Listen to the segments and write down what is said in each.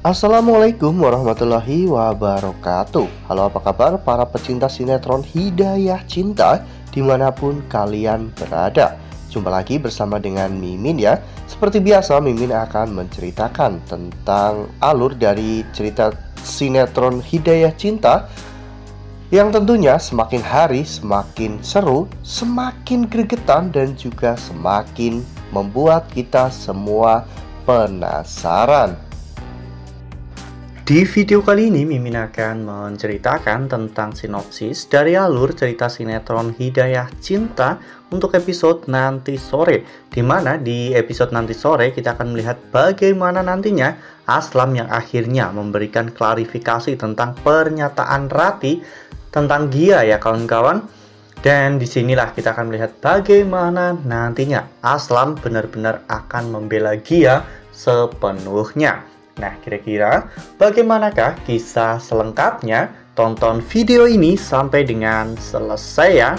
Assalamualaikum warahmatullahi wabarakatuh. Halo, apa kabar para pecinta sinetron Hidayah Cinta dimanapun kalian berada. Jumpa lagi bersama dengan Mimin ya. Seperti biasa, Mimin akan menceritakan tentang alur dari cerita sinetron Hidayah Cinta yang tentunya semakin hari semakin seru, semakin gregetan, dan juga semakin membuat kita semua penasaran. Di video kali ini, Mimin akan menceritakan tentang sinopsis dari alur cerita sinetron Hidayah Cinta untuk episode nanti sore. Dimana di episode nanti sore kita akan melihat bagaimana nantinya Aslam yang akhirnya memberikan klarifikasi tentang pernyataan Rati tentang Gia ya kawan-kawan. Dan disinilah kita akan melihat bagaimana nantinya Aslam benar-benar akan membela Gia sepenuhnya. Nah, kira-kira bagaimanakah kisah selengkapnya? Tonton video ini sampai dengan selesai ya.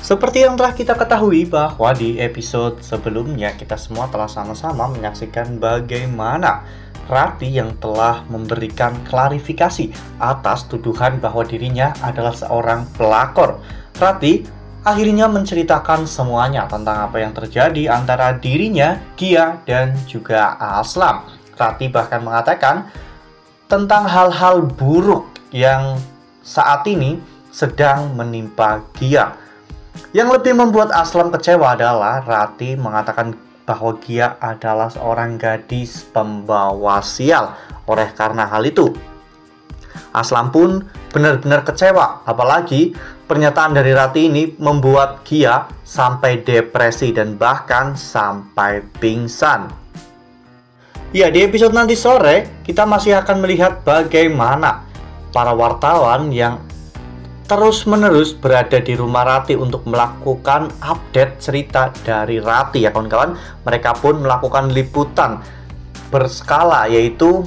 Seperti yang telah kita ketahui bahwa di episode sebelumnya kita semua telah sama-sama menyaksikan bagaimana Rati yang telah memberikan klarifikasi atas tuduhan bahwa dirinya adalah seorang pelakor. Rati akhirnya menceritakan semuanya tentang apa yang terjadi antara dirinya, Gia, dan juga Aslam. Rati bahkan mengatakan tentang hal-hal buruk yang saat ini sedang menimpa Gia. Yang lebih membuat Aslam kecewa adalah Rati mengatakan bahwa Gia adalah seorang gadis pembawa sial. Oleh karena hal itu, Aslam pun benar-benar kecewa. Apalagi pernyataan dari Rati ini membuat Gia sampai depresi dan bahkan sampai pingsan. Ya, di episode nanti sore kita masih akan melihat bagaimana para wartawan yang terus-menerus berada di rumah Rati untuk melakukan update cerita dari Rati ya kawan-kawan. Mereka pun melakukan liputan berskala, yaitu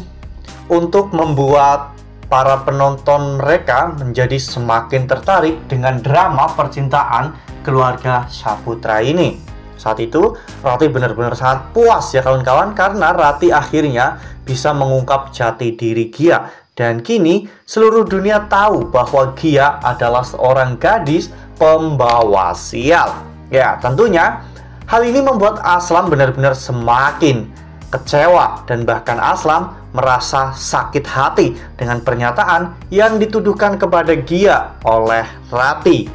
untuk membuat para penonton mereka menjadi semakin tertarik dengan drama percintaan keluarga Saputra ini. Saat itu Rati benar-benar sangat puas ya kawan-kawan, karena Rati akhirnya bisa mengungkap jati diri Gia. Dan kini seluruh dunia tahu bahwa Gia adalah seorang gadis pembawa sial. Ya, tentunya hal ini membuat Aslam benar-benar semakin kecewa, dan bahkan Aslam merasa sakit hati dengan pernyataan yang dituduhkan kepada Gia oleh Rati.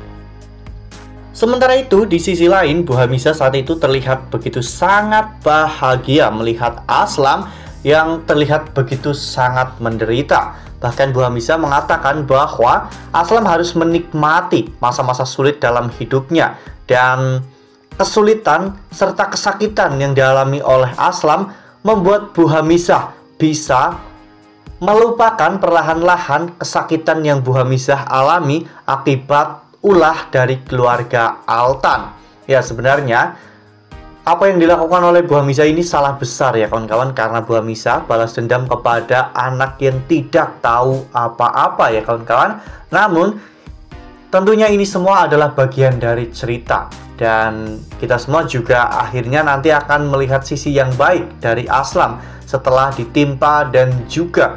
Sementara itu, di sisi lain, Bu Hamisah saat itu terlihat begitu sangat bahagia melihat Aslam yang terlihat begitu sangat menderita. Bahkan Bu Hamisah mengatakan bahwa Aslam harus menikmati masa-masa sulit dalam hidupnya, dan kesulitan serta kesakitan yang dialami oleh Aslam membuat Bu Hamisah bisa melupakan perlahan-lahan kesakitan yang Bu Hamisah alami akibat ulah dari keluarga Altan. Ya, sebenarnya apa yang dilakukan oleh Bu Hamisah ini salah besar ya kawan-kawan, karena Bu Hamisah balas dendam kepada anak yang tidak tahu apa-apa ya kawan-kawan. Namun tentunya ini semua adalah bagian dari cerita, dan kita semua juga akhirnya nanti akan melihat sisi yang baik dari Aslam setelah ditimpa dan juga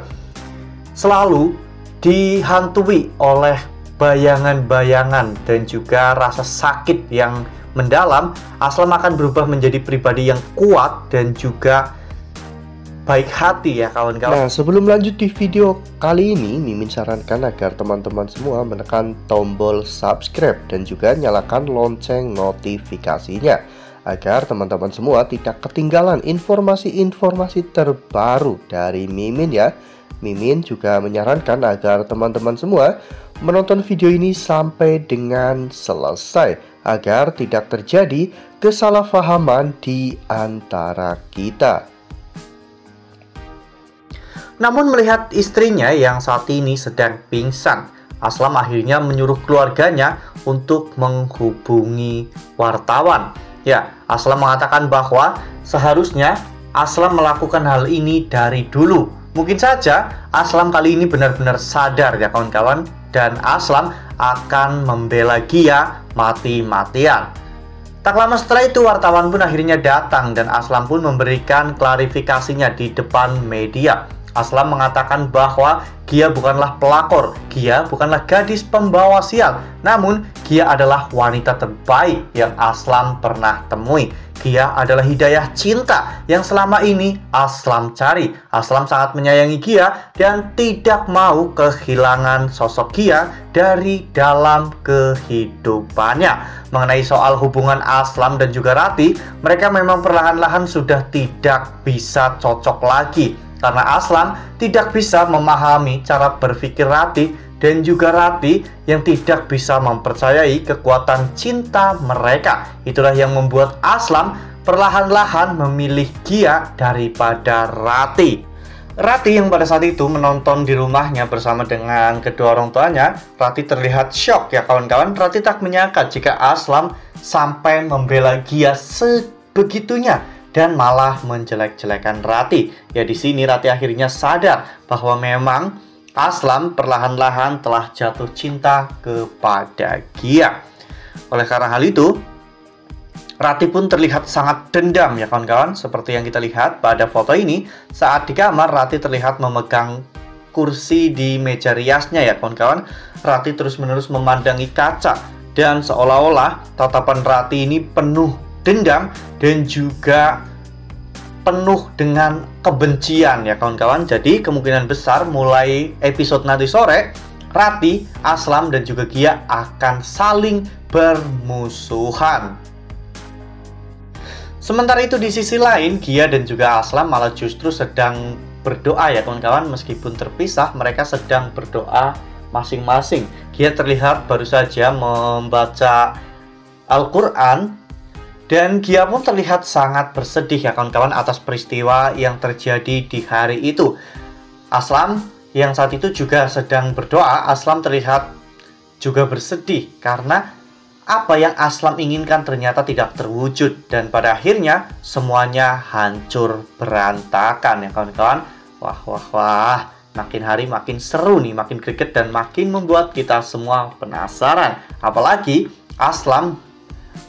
selalu dihantui oleh bayangan-bayangan dan juga rasa sakit yang mendalam. Aslam akan berubah menjadi pribadi yang kuat dan juga baik hati ya kawan-kawan. Nah, sebelum lanjut di video kali ini, Mimin sarankan agar teman-teman semua menekan tombol subscribe dan juga nyalakan lonceng notifikasinya, agar teman-teman semua tidak ketinggalan informasi-informasi terbaru dari Mimin ya. Mimin juga menyarankan agar teman-teman semua menonton video ini sampai dengan selesai, agar tidak terjadi kesalahpahaman di antara kita. Namun melihat istrinya yang saat ini sedang pingsan, Aslam akhirnya menyuruh keluarganya untuk menghubungi wartawan. Ya, Aslam mengatakan bahwa seharusnya Aslam melakukan hal ini dari dulu. Mungkin saja Aslam kali ini benar-benar sadar ya kawan-kawan dan Aslam akan membela Gia mati-matian. Tak lama setelah itu wartawan pun akhirnya datang dan Aslam pun memberikan klarifikasinya di depan media. Aslam mengatakan bahwa Gia bukanlah pelakor, Gia bukanlah gadis pembawa sial, namun Gia adalah wanita terbaik yang Aslam pernah temui. Gia adalah hidayah cinta yang selama ini Aslam cari. Aslam sangat menyayangi Gia dan tidak mau kehilangan sosok Gia dari dalam kehidupannya. Mengenai soal hubungan Aslam dan juga Rati, mereka memang perlahan-lahan sudah tidak bisa cocok lagi. Karena Aslam tidak bisa memahami cara berpikir Rati dan juga Rati yang tidak bisa mempercayai kekuatan cinta mereka. Itulah yang membuat Aslam perlahan-lahan memilih Gia daripada Rati. Rati yang pada saat itu menonton di rumahnya bersama dengan kedua orang tuanya, Rati terlihat syok ya kawan-kawan. Rati tak menyangka jika Aslam sampai membela Gia sebegitunya dan malah menjelek-jelekan Rati. Ya di sini Rati akhirnya sadar bahwa memang Aslam perlahan-lahan telah jatuh cinta kepada Gia. Oleh karena hal itu, Rati pun terlihat sangat dendam ya kawan-kawan. Seperti yang kita lihat pada foto ini, saat di kamar Rati terlihat memegang kursi di meja riasnya ya kawan-kawan. Rati terus-menerus memandangi kaca dan seolah-olah tatapan Rati ini penuh dendam dan juga penuh dengan kebencian ya kawan-kawan. Jadi kemungkinan besar mulai episode nanti sore, Rati, Aslam dan juga Gia akan saling bermusuhan. Sementara itu di sisi lain, Gia dan juga Aslam malah justru sedang berdoa ya kawan-kawan. Meskipun terpisah, mereka sedang berdoa masing-masing. Gia terlihat baru saja membaca Al-Quran dan Gia pun terlihat sangat bersedih ya kawan-kawan atas peristiwa yang terjadi di hari itu. Aslam yang saat itu juga sedang berdoa, Aslam terlihat juga bersedih karena apa yang Aslam inginkan ternyata tidak terwujud. Dan pada akhirnya semuanya hancur berantakan ya kawan-kawan. Wah, makin hari makin seru nih, makin greget dan makin membuat kita semua penasaran. Apalagi Aslam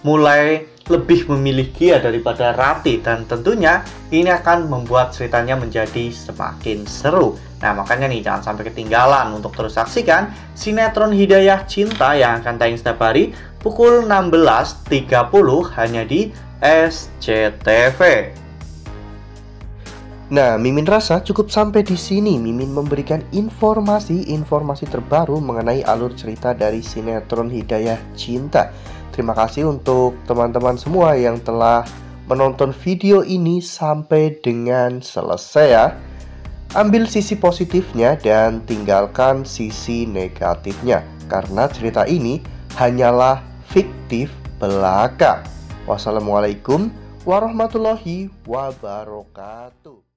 mulai lebih memilih Gia daripada Rati dan tentunya ini akan membuat ceritanya menjadi semakin seru. Nah makanya nih jangan sampai ketinggalan untuk terus saksikan sinetron Hidayah Cinta yang akan tayang setiap hari pukul 16.30 hanya di SCTV. Nah, Mimin rasa cukup sampai di sini. Mimin memberikan informasi terbaru mengenai alur cerita dari sinetron Hidayah Cinta. Terima kasih untuk teman-teman semua yang telah menonton video ini sampai dengan selesai ya. Ambil sisi positifnya dan tinggalkan sisi negatifnya, karena cerita ini hanyalah fiktif belaka. Wassalamualaikum warahmatullahi wabarakatuh.